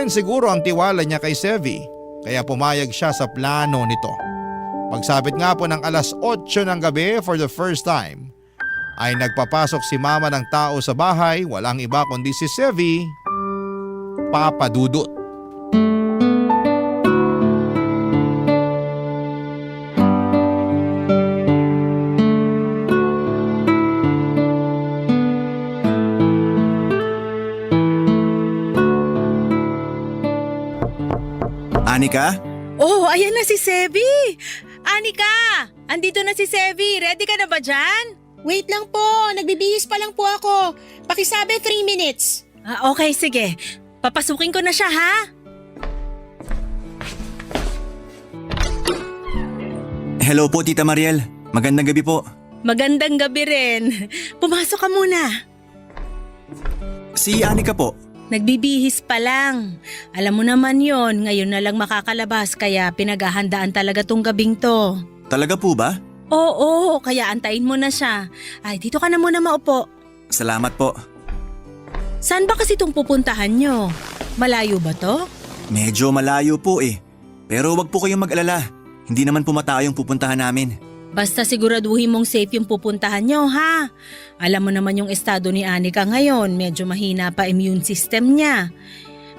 siguro ang tiwala niya kay Sevi kaya pumayag siya sa plano nito. Pagsapit nga po ng alas 8 ng gabi for the first time ay nagpapasok si mama ng tao sa bahay, walang iba kundi si Sevi, Papa Dudut. Anika? Oh, ayan na si Sevi! Anika! Andito na si Sevi. Ready ka na ba dyan? Wait lang po, nagbibihis pa lang po ako. Pakisabi 3 minutes. Okay, sige. Papasukin ko na siya, ha? Hello po Tita Mariel. Magandang gabi po. Magandang gabi rin. Pumasok ka muna. Si Anika po. Nagbibihis pa lang. Alam mo naman yon, ngayon na lang makakalabas kaya pinaghahandaan talaga tong gabing to. Talaga po ba? Oo, kaya antayin mo na siya. Ay, dito ka na muna maupo. Salamat po. Saan ba kasi itong pupuntahan nyo? Malayo ba to? Medyo malayo po eh. Pero wag po kayong mag-alala. Hindi naman pumatao yung pupuntahan namin. Basta siguraduhin mong safe yung pupuntahan nyo, ha? Alam mo naman yung estado ni Anika ngayon, medyo mahina pa immune system niya.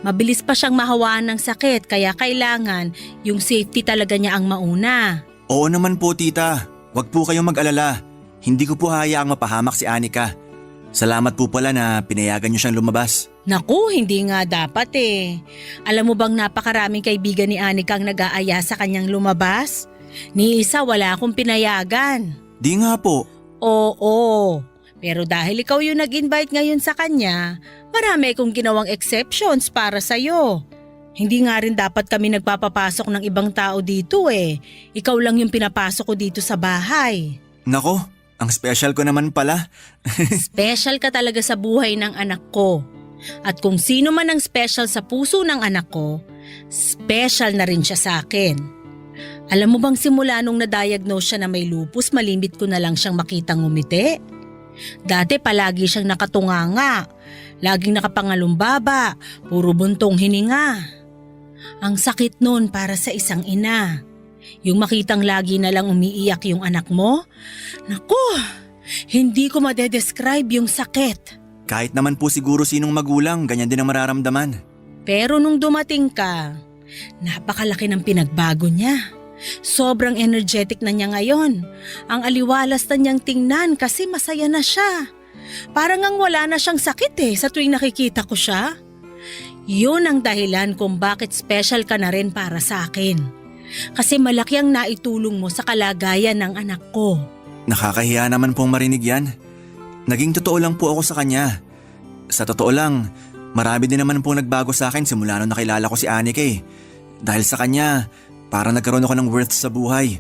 Mabilis pa siyang mahawaan ng sakit kaya kailangan yung safety talaga niya ang mauna. Oo naman po tita. Wag po kayong mag-alala. Hindi ko po hayaang mapahamak si Anika. Salamat po pala na pinayagan niyo siyang lumabas. Naku, hindi nga dapat eh. Alam mo bang napakaraming kaibigan ni Anika ang nag-aaya sa kanyang lumabas? Ni isa wala akong pinayagan. Di nga po. Oo, pero dahil ikaw yung nag-invite ngayon sa kanya, marami akong ginawang exceptions para sa'yo. Hindi nga rin dapat kami nagpapapasok ng ibang tao dito eh. Ikaw lang yung pinapasok ko dito sa bahay. Nako, ang special ko naman pala. Special ka talaga sa buhay ng anak ko. At kung sino man ang special sa puso ng anak ko, special na rin siya sa akin. Alam mo bang simula nung na-diagnose siya na may lupus, malimit ko na lang siyang makitang ngumiti? Dati palagi siyang nakatunganga, laging nakapangalumbaba, puro buntong hininga. Ang sakit nun para sa isang ina. Yung makitang lagi na lang umiiyak yung anak mo, naku, hindi ko madedescribe yung sakit. Kahit naman po siguro sinong magulang, ganyan din ang mararamdaman. Pero nung dumating ka, napakalaki ng pinagbago niya. Sobrang energetic na niya ngayon. Ang aliwalas na niyang tingnan kasi masaya na siya. Parang ang wala na siyang sakit sa tuwing nakikita ko siya. Yun ang dahilan kung bakit special ka na rin para sa akin. Kasi malaki ang naitulong mo sa kalagayan ng anak ko. Nakakahiya naman pong marinig yan. Naging totoo lang po ako sa kanya. Sa totoo lang, marami din naman pong nagbago sa akin simula nung nakilala ko si Anika eh. Dahil sa kanya, parang nagkaroon ako ng worth sa buhay.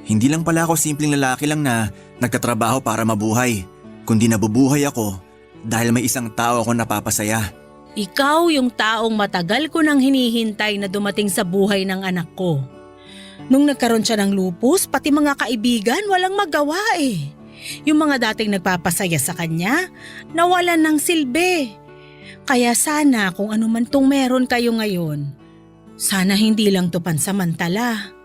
Hindi lang pala ako simpleng lalaki lang na nagtatrabaho para mabuhay, kundi nabubuhay ako dahil may isang tao ako napapasaya. Ikaw yung taong matagal ko nang hinihintay na dumating sa buhay ng anak ko. Nung nagkaroon siya ng lupus, pati mga kaibigan walang magawa eh. Yung mga dating nagpapasaya sa kanya, nawalan ng silbi. Kaya sana kung ano man tong meron kayo ngayon, sana hindi lang to pansamantala.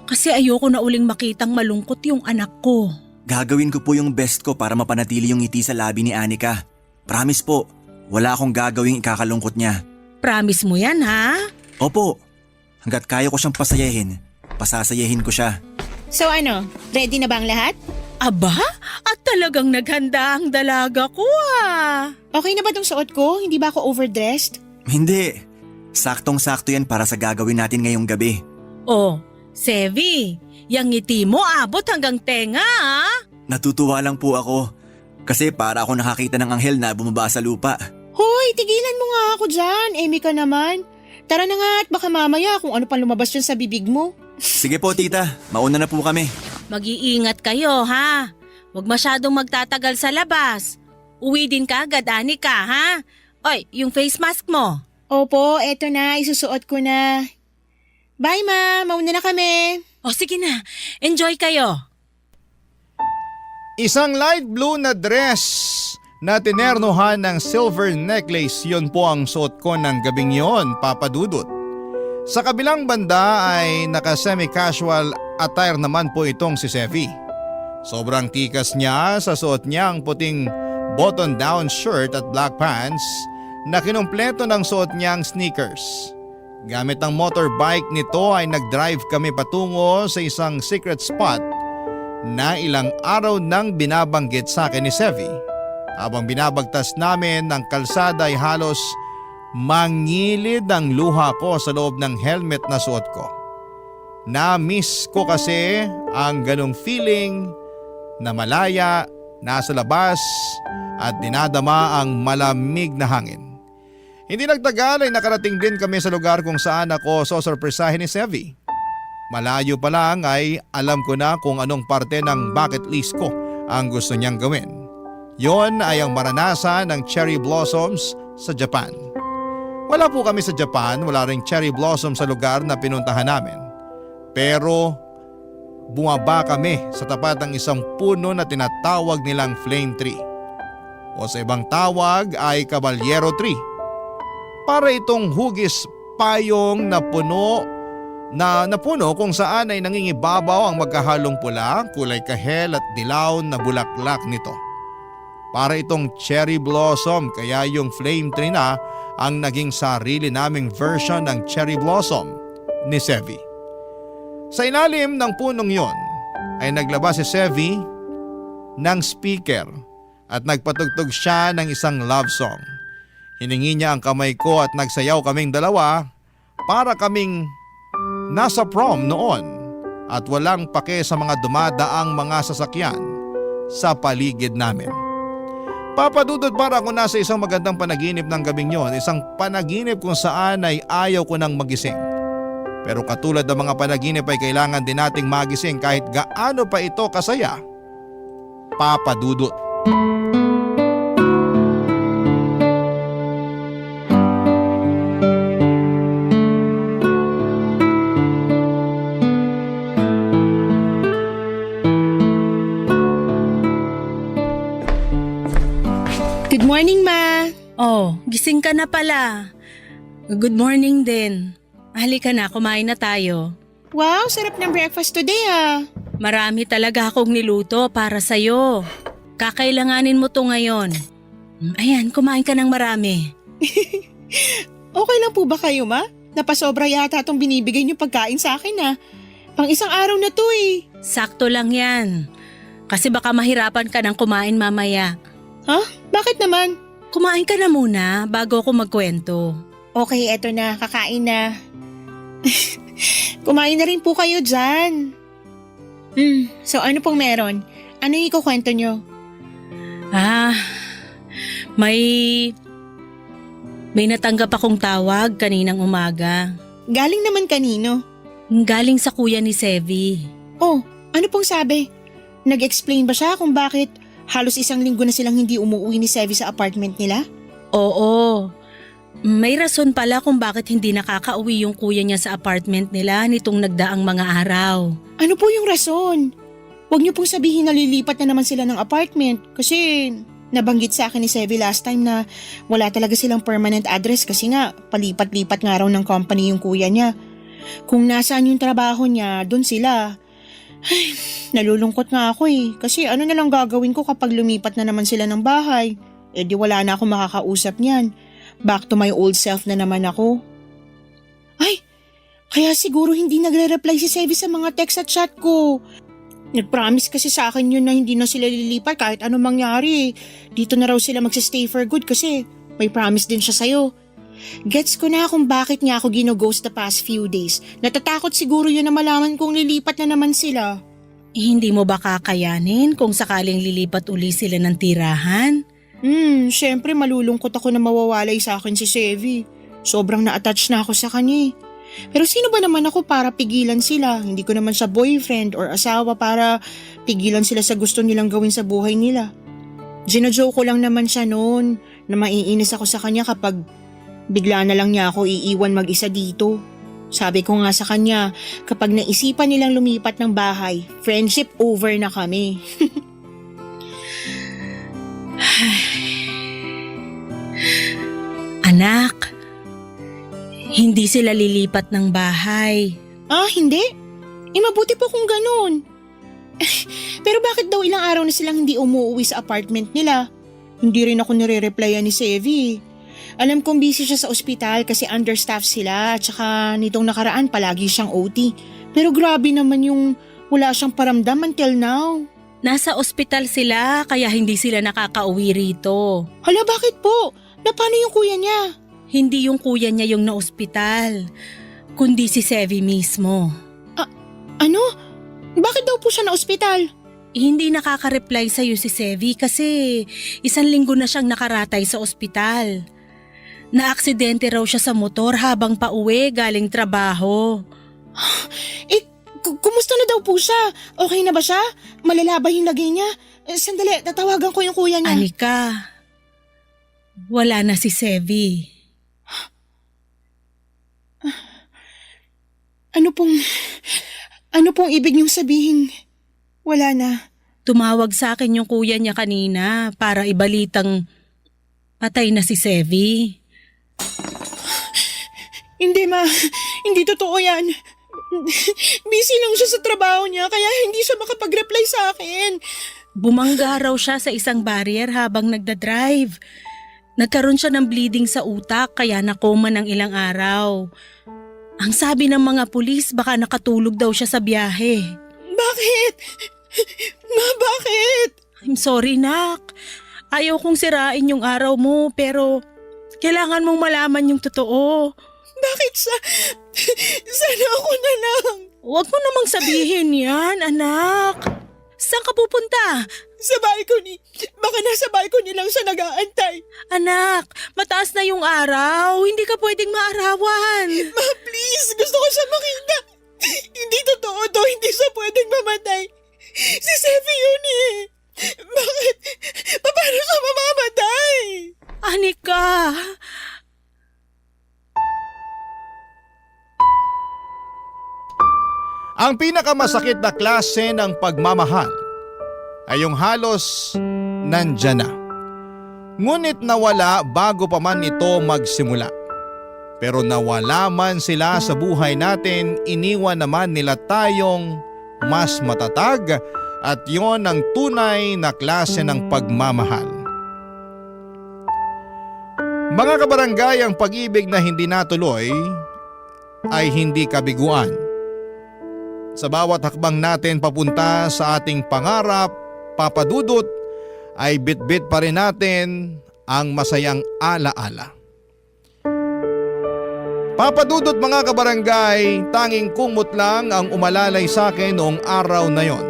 Kasi ayoko na uling makitang malungkot yung anak ko. Gagawin ko po yung best ko para mapanatili yung ngiti sa labi ni Anika. Promise po, wala akong gagawing ikakalungkot niya. Promise mo yan, ha? Opo, hanggat kaya ko siyang pasayahin, pasasayahin ko siya. So ano, ready na ba ang lahat? Aba, at talagang naghanda ang dalaga ko Okay na ba tong suot ko? Hindi ba ako overdressed? Hindi, saktong-sakto yan para sa gagawin natin ngayong gabi. Oh, Sevi, yung ngiti mo abot hanggang tenga Natutuwa lang po ako kasi para ako nakakita ng anghel na bumaba sa lupa. Hoy, tigilan mo nga ako dyan. Emi ka naman. Tara na nga at baka mamaya kung ano pang lumabas dyan sa bibig mo. Sige po tita, mauna na po kami. Mag-iingat kayo, ha? Huwag masyadong magtatagal sa labas. Uwi din ka agad, Anika, ha? Oy, yung face mask mo. Opo, eto na, isusuot ko na. Bye ma, mauna na kami. O sige na, enjoy kayo. Isang light blue na dress na tinernohan ng silver necklace, yun po ang suot ko ng gabing yon, Papa Dudut. Sa kabilang banda ay naka-semi-casual attire naman po itong si Sevi. Sobrang tikas niya sa suot niyang puting button-down shirt at black pants na kinumpleto ng suot niyang sneakers. Gamit ang motorbike nito ay nag-drive kami patungo sa isang secret spot na ilang araw nang binabanggit sa akin ni Sevi. Habang binabagtas namin ng kalsada ay halos mangilid ang luha ko sa loob ng helmet na suot ko. Na-miss ko kasi ang ganong feeling na malaya, nasa labas at dinadama ang malamig na hangin. Hindi nagtagal ay nakarating din kami sa lugar kung saan ako sosorpresahin ni Sevi. Malayo pa lang ay alam ko na kung anong parte ng bucket list ko ang gusto niyang gawin. Yon ay ang maranasan ng cherry blossoms sa Japan. Wala po kami sa Japan, wala ring cherry blossom sa lugar na pinuntahan namin. Pero bumaba kami sa tapat ng isang puno na tinatawag nilang flame tree. O sa ibang tawag ay caballero tree. Para itong hugis payong na puno kung saan ay nangingibabaw ang magkahalong pula, kulay kahel at dilaw na bulaklak nito. Para itong cherry blossom, kaya yung flame tree na ang naging sarili naming version ng cherry blossom ni Sevi. Sa ilalim ng punong yon ay naglabas si Sevi ng speaker at nagpatugtog siya ng isang love song. Hiningi niya ang kamay ko at nagsayaw kaming dalawa para kaming nasa prom noon at walang pake sa mga dumadaang mga sasakyan sa paligid namin. Papadudod para ako nasa isang magandang panaginip ng gabing yon, isang panaginip kung saan ay ayaw ko nang magising. Pero katulad ng mga panaginip ay kailangan din nating magising kahit gaano pa ito kasaya. Papadudod. Good morning ma. Oh, gising ka na pala. Good morning din. Halika na, kumain na tayo. Wow, sarap ng breakfast today ah. Marami talaga akong niluto para sa'yo. Kakailanganin mo to ngayon. Ayan, kumain ka ng marami. Okay lang po ba kayo ma? Napasobra yata itong binibigay niyo pagkain sa akin ah. Pang isang araw na to eh. Sakto lang yan. Kasi baka mahirapan ka ng kumain mamaya. Ha? Bakit naman? Kumain ka na muna bago ako magkwento. Okay, eto na. Kakain na. Kumain na rin po kayo dyan. So ano pong meron? Ano yung ikukwento nyo? May natanggap akong tawag kaninang umaga. Galing naman kanino? Galing sa kuya ni Sevi. Oh, ano pong sabi? Nag-explain ba siya kung bakit halos isang linggo na silang hindi umuwi ni Sevi sa apartment nila? Oo. May rason pala kung bakit hindi nakakauwi yung kuya niya sa apartment nila nitong nagdaang mga araw. Ano po yung rason? Huwag niyo pong sabihin na lilipat na naman sila ng apartment kasi nabanggit sa akin ni Sevi last time na wala talaga silang permanent address kasi nga palipat-lipat nga raw ng company yung kuya niya. Kung nasaan yung trabaho niya, doon sila. Ay, nalulungkot nga ako eh kasi ano na lang gagawin ko kapag lumipat na naman sila ng bahay? Eh di wala na akong makakausap niyan. Back to my old self na naman ako. Ay, kaya siguro hindi nagre-reply si Sevi sa mga text at chat ko. Nag-promise kasi sa akin yun na hindi na sila lilipat kahit anong mangyari. Dito na raw sila magsistay for good kasi may promise din siya sa'yo. Gets ko na kung bakit niya ako gino-ghost the past few days. Natatakot siguro yun na malaman kung lilipat na naman sila. Hindi mo ba kakayanin kung sakaling lilipat uli sila ng tirahan? Syempre malulungkot ako na mawawalay sa akin si Sevi. Sobrang na-attach na ako sa kanya. Pero sino ba naman ako para pigilan sila? Hindi ko naman siya boyfriend or asawa para pigilan sila sa gusto nilang gawin sa buhay nila. Gino-joke ko lang naman siya noon na maiinis ako sa kanya kapag bigla na lang niya ako iiwan mag-isa dito. Sabi ko nga sa kanya, kapag naisipan nilang lumipat ng bahay, friendship over na kami. Anak, hindi sila lilipat ng bahay. Ah, hindi? Mabuti po kung ganun. Pero bakit daw ilang araw na silang hindi umuwi sa apartment nila? Hindi rin ako nire-replyan ni Sevi. Alam kong busy siya sa ospital kasi understaff sila at saka nitong nakaraan palagi siyang OT. Pero grabe naman yung wala siyang paramdam until now. Nasa ospital sila kaya hindi sila nakakauwi rito. Hala, bakit po? Na paano yung kuya niya? Hindi yung kuya niya yung na-ospital, kundi si Sevi mismo. Ano? Bakit daw po siya na ospital? Hindi nakaka-reply sa'yo si Sevi kasi 1 linggo na siyang nakaratay sa ospital. Naaksidente raw siya sa motor habang pauwi galing trabaho. Kumusta na daw po siya? Okay na ba siya? Malala ba yung lagay niya? Sandali, tatawagan ko yung kuya niya. Anika, wala na si Sevi. Ano pong ibig niyong sabihin? Wala na. Tumawag sa akin yung kuya niya kanina para ibalitang patay na si Sevi. Hindi ma, hindi totoo yan. Busy lang siya sa trabaho niya kaya hindi siya makapag-reply sa akin. Bumangga raw siya sa isang barrier habang nagdadrive. Nagkaroon siya ng bleeding sa utak kaya nakoma ng ilang araw. Ang sabi ng mga pulis baka nakatulog daw siya sa biyahe. Bakit? Ma, bakit? I'm sorry, nak. Ayaw kong sirain yung araw mo pero kailangan mong malaman yung totoo. Bakit sana ako na lang? Huwag mo namang sabihin yan, anak. Saan ka pupunta? Sa balcony. Baka nasa balcony lang siya nag-aantay. Anak, mataas na yung araw. Hindi ka pwedeng maarawan. Ma, please. Gusto ko siya makita. Hindi totoo to. Hindi siya pwedeng mamatay. Si Sevi yun eh. Bakit? Paano siya mamamatay? Anika. Ang pinakamasakit na klase ng pagmamahal ay yung halos nandyan na. Ngunit nawala bago pa man ito magsimula. Pero nawala man sila sa buhay natin, iniwan naman nila tayong mas matatag at yon ang tunay na klase ng pagmamahal. Mga kabarangay, ang pag-ibig na hindi natuloy ay hindi kabiguan. Sa bawat hakbang natin papunta sa ating pangarap, papadudot, ay bitbit pa rin natin ang masayang alaala. Papadudot mga kabarangay, tanging kumot lang ang umalalay sa akin noong araw na yon.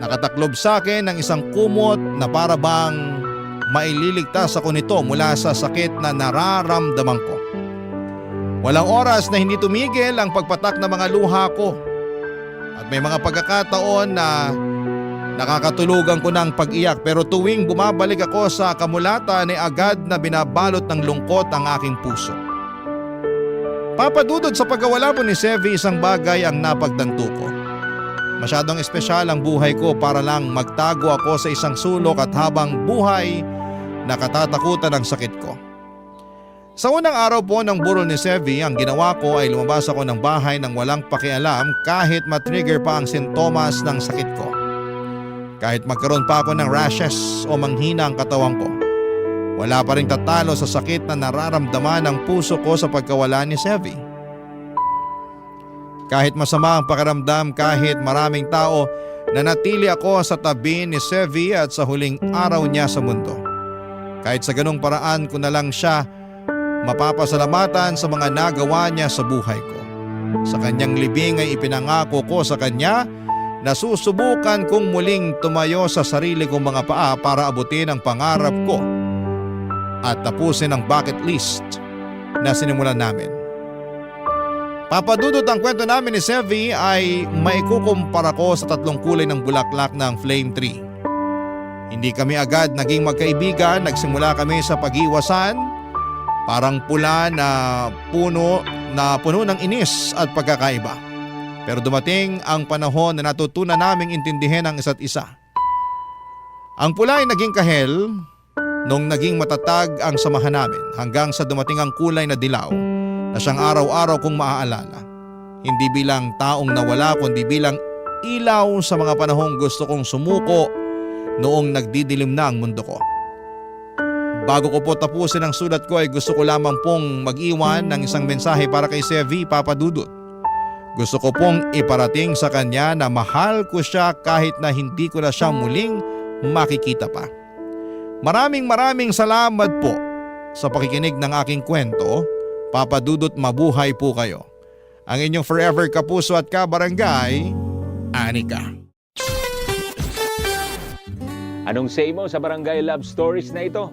Nakataklob sa akin ng isang kumot na para bang maililigtas ako nito mula sa sakit na nararamdaman ko. Walang oras na hindi tumigil ang pagpatak ng mga luha ko. At may mga pagkakataon na nakakatulugan ko ng pag-iyak pero tuwing bumabalik ako sa kamulatan ay agad na binabalot ng lungkot ang aking puso. Papadudod sa pagkawala po ni Sevi, isang bagay ang napagtanto ko. Masyadong espesyal ang buhay ko para lang magtago ako sa isang sulok at habang buhay nakatatakutan ang sakit ko. Sa unang araw po ng burol ni Sevi, ang ginawa ko ay lumabas ako ng bahay nang walang pakialam kahit matrigger pa ang sintomas ng sakit ko. Kahit magkaroon pa ako ng rashes o manghina ang katawan ko, wala pa rin tatalo sa sakit na nararamdaman ng puso ko sa pagkawala ni Sevi. Kahit masama ang pakiramdam, kahit maraming tao, nanatili ako sa tabi ni Sevi at sa huling araw niya sa mundo. Kahit sa ganung paraan ko na lang siya mapapasalamatan sa mga nagawa niya sa buhay ko. Sa kanyang libing ay ipinangako ko sa kanya na susubukan kong muling tumayo sa sarili kong mga paa para abutin ang pangarap ko at tapusin ang bucket list na sinimulan namin. Papadudot ang kwento namin ni Sevi ay maikukumpara ko sa 3 kulay ng bulaklak ng flame tree. Hindi kami agad naging magkaibigan, nagsimula kami sa pag-iwasan, parang pula na puno ng inis at pagkakaiba. Pero dumating ang panahon na natutunan naming intindihin ang isa't isa. Ang pula ay naging kahel nung naging matatag ang samahan namin hanggang sa dumating ang kulay na dilaw na siyang araw-araw kong maaalala. Hindi bilang taong nawala kundi bilang ilaw sa mga panahong gusto kong sumuko noong nagdidilim na ang mundo ko. Bago ko po tapusin ang sulat ko ay gusto ko lamang pong mag-iwan ng isang mensahe para kay Sevi, Papa Dudut. Gusto ko pong iparating sa kanya na mahal ko siya kahit na hindi ko na siya muling makikita pa. Maraming salamat po sa pakikinig ng aking kwento. Papa Dudut, mabuhay po kayo. Ang inyong forever kapuso at kabarangay, Anika. Anong say mo sa Barangay Love Stories na ito?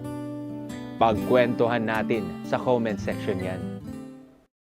Pagkwentuhan natin sa comment section yan.